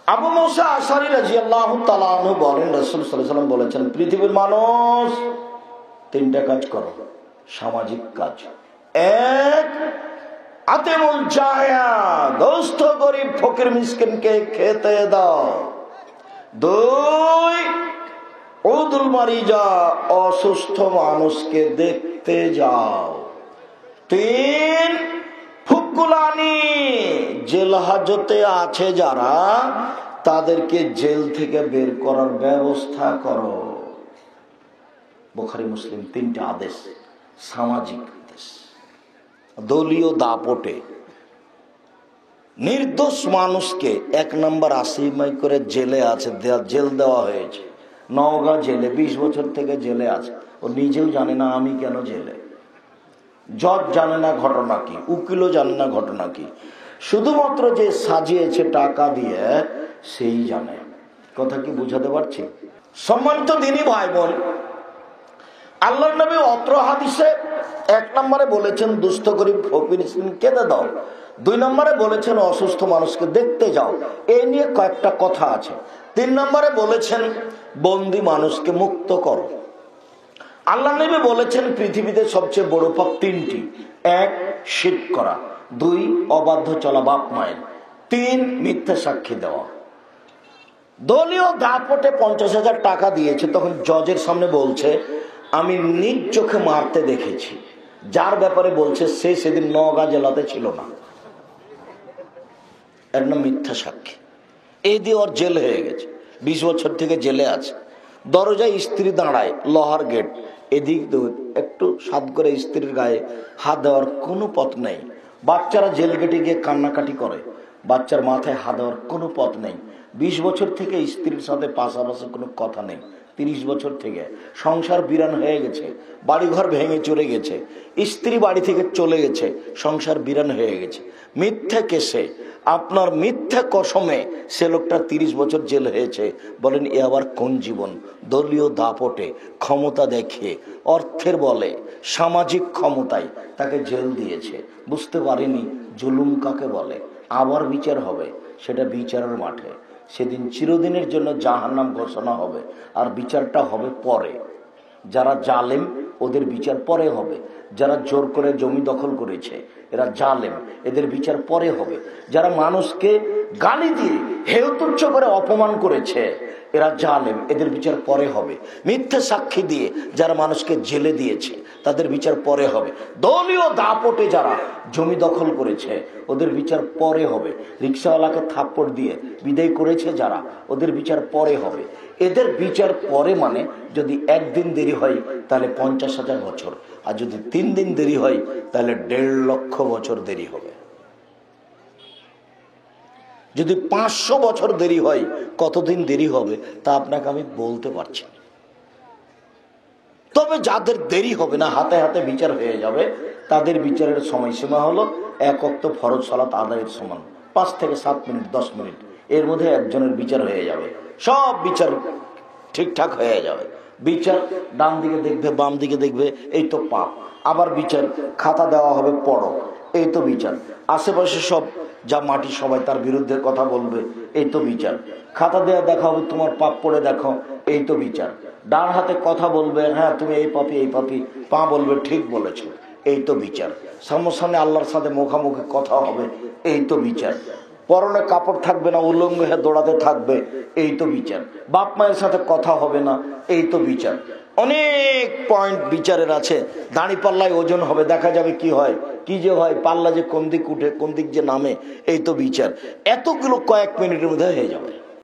আবু মুসা আশআরী রাদিয়াল্লাহু তাআলা আনহু বলেন, রাসূল সাল্লাল্লাহু আলাইহি ওয়াসাল্লাম বলেছেন, পৃথিবীর মানুষ তিনটা কাজ করো, সামাজিক কাজ। এক, আতিমুল জায়া, দুস্থ গরিব ফকির মিসকিনকে খেতে দাও। দুই, উদুল মারিজা, অসুস্থ মানুষকে দেখতে যাও। তিন, ফুকুলানি, জেল হাজতে আছে যারা, তাদেরকে জেল থেকে বের করার ব্যবস্থা করো। বুখারী মুসলিম তিনটা আদেশ, সামাজিক আদেশ। দলীয় দাপটে নির্দোষ মানুষকে 1 নম্বর আসামি করে জেলে আছে, জেল দেওয়া হয়েছে। নওগাঁ জেলে 20 বছর থেকে জেলে আছে। ও নিজেও জানে না আমি কেন জেলে, জজ জানে না ঘটনা কি, উকিলও জানে না ঘটনা কি, শুধুমাত্র যে সাজিয়েছে টাকা দিয়ে সেই জানে। কথা কি বুঝাতে পারছি? সম্মানিত দিনী ভাই বোন, আল্লাহর নবী অত্র হাদিসে 1 নম্বরে বলেছেন দুস্থ গরিব ফকির মিসকিনকে দাও। 2 নম্বরে বলেছেন অসুস্থ মানুষকে দেখতে যাও। এই নিয়ে কয়েকটা কথা আছে। 3 নম্বরে বলেছেন বন্দি মানুষকে মুক্ত করো। আল্লাহ নবী বলেছেন পৃথিবীতে সবচেয়ে বড় পাপ 3টি। 1, শিরক করা। 2, অবাধ্য চলা বাপ মায়ের। 3, মিথ্যা সাক্ষী দেওয়া। দলীয় দাপটে 50,000 টাকা দিয়েছে, তখন জজের সামনে বলছে আমি নিজ চোখে মারতে দেখেছি। যার ব্যাপারে বলছে সে সেদিন নওগাঁ জেলাতে ছিল না। এর নাম মিথ্যা সাক্ষী। এই দিয়ে ওর জেল হয়ে গেছে, 20 বছর থেকে জেলে আছে। দরজায় স্ত্রী দাঁড়ায়, লোহার গেট, এদিক একটু সাদ করে স্ত্রীর গায়ে হাত দেওয়ার কোনো পথ নেই। বাচ্চারা জেল গেটে গিয়ে কান্নাকাটি করে, বাচ্চার মাথায় হাত দেওয়ার কোনো পথ নেই। 20 বছর থেকে স্ত্রীর সাথে পাশাপাশি কোনো কথা নেই। 30 বছর থেকে সংসার বিরান হয়ে গেছে, বাড়িঘর ভেঙে চলে গেছে, স্ত্রী বাড়ি থেকে চলে গেছে, সংসার বিরান হয়ে গেছে। মিথ্যা কেসে, আপনার মিথ্যা কসমে সে লোকটা 30 বছর জেল হয়েছে। বলেন এ আবার কোন জীবন? দলীয় দাপটে, ক্ষমতা দেখিয়ে, অর্থের বলে, সামাজিক ক্ষমতায় তাকে জেল দিয়েছে। বুঝতে পারিনি জুলুম কাকে বলে। আবার বিচার হবে, সেটা বিচারের মাঠে। সেদিন চিরদিনের জন্য জাহান্নাম ঘোষণা হবে, আর বিচারটা হবে পরে। যারা জালেম ওদের বিচার পরে হবে। যারা জোর করে জমি দখল করেছে এরা জালেম, এদের বিচার পরে হবে। যারা মানুষকে গালি দিয়ে হেয় তুচ্ছ করে অপমান করেছে এরা জালেম, এদের বিচার পরে হবে। মিথ্যে সাক্ষী দিয়ে যারা মানুষকে জেলে দিয়েছে তাদের বিচার পরে হবে। দলীয় দাপটে যারা জমি দখল করেছে ওদের বিচার পরে হবে। রিক্সাওয়ালাকে থাপ্পড় দিয়ে বিদায় করেছে যারা, ওদের বিচার পরে হবে। এদের বিচার পরে মানে যদি 1 দিন দেরি হয় তাহলে 50,000 বছর, আর যদি 3 দিন দেরি হয় তাহলে 1.5 লক্ষ বছর দেরি হবে। যদি 500 বছর দেরি হয় কতদিন দেরি হবে তা আপনাকে আমি বলতে পারছি। তবে যাদের দেরি হবে না, হাতে হাতে বিচার হয়ে যাবে, তাদের বিচারের সময়সীমা হলো 1 ওয়াক্ত ফরজ সালাত আদায়ের সমান, 5 থেকে 7 মিনিট 10 মিনিট, এর মধ্যে একজনের বিচার হয়ে যাবে। সব বিচার ঠিকঠাক হয়ে যাবে। বিচার ডান দিকে দেখবে, বাম দিকে দেখবে, এই তো পাপ। আবার বিচার খাতা দেওয়া হবে, পড়ো, এই তো বিচার। আশেপাশে সব যা মাটি সবাই তার বিরুদ্ধে কথা বলবে, এই তো বিচার। খাতা দেওয়া দেখা হবে, তোমার পাপ পড়ে দেখো, এই তো বিচার। ডান হাতে কথা বলবে, হ্যাঁ তুমি এই পাপি এই পাপি, পা বলবে ঠিক বলেছো, এই তো বিচার। সামনে আল্লাহর সাথে মুখামুখি কথা হবে, এই তো বিচার। পরনে কাপড় থাকবে না, উলঙ্গ হয়ে দৌড়াতে থাকবে, এই তো বিচার। বাপ মায়ের সাথে কথা হবে না, এই তো বিচার। অনেক পয়েন্ট বিচারের আছে। দাঁড়ি পাল্লায় ওজন হবে, দেখা যাবে কি হয়, কি যে হয়, পাল্লা যে কোন দিক উঠে কোন দিক যে নামে, এই তো বিচার। এতগুলো কয়েক মিনিটের মধ্যে হয়ে যাবে।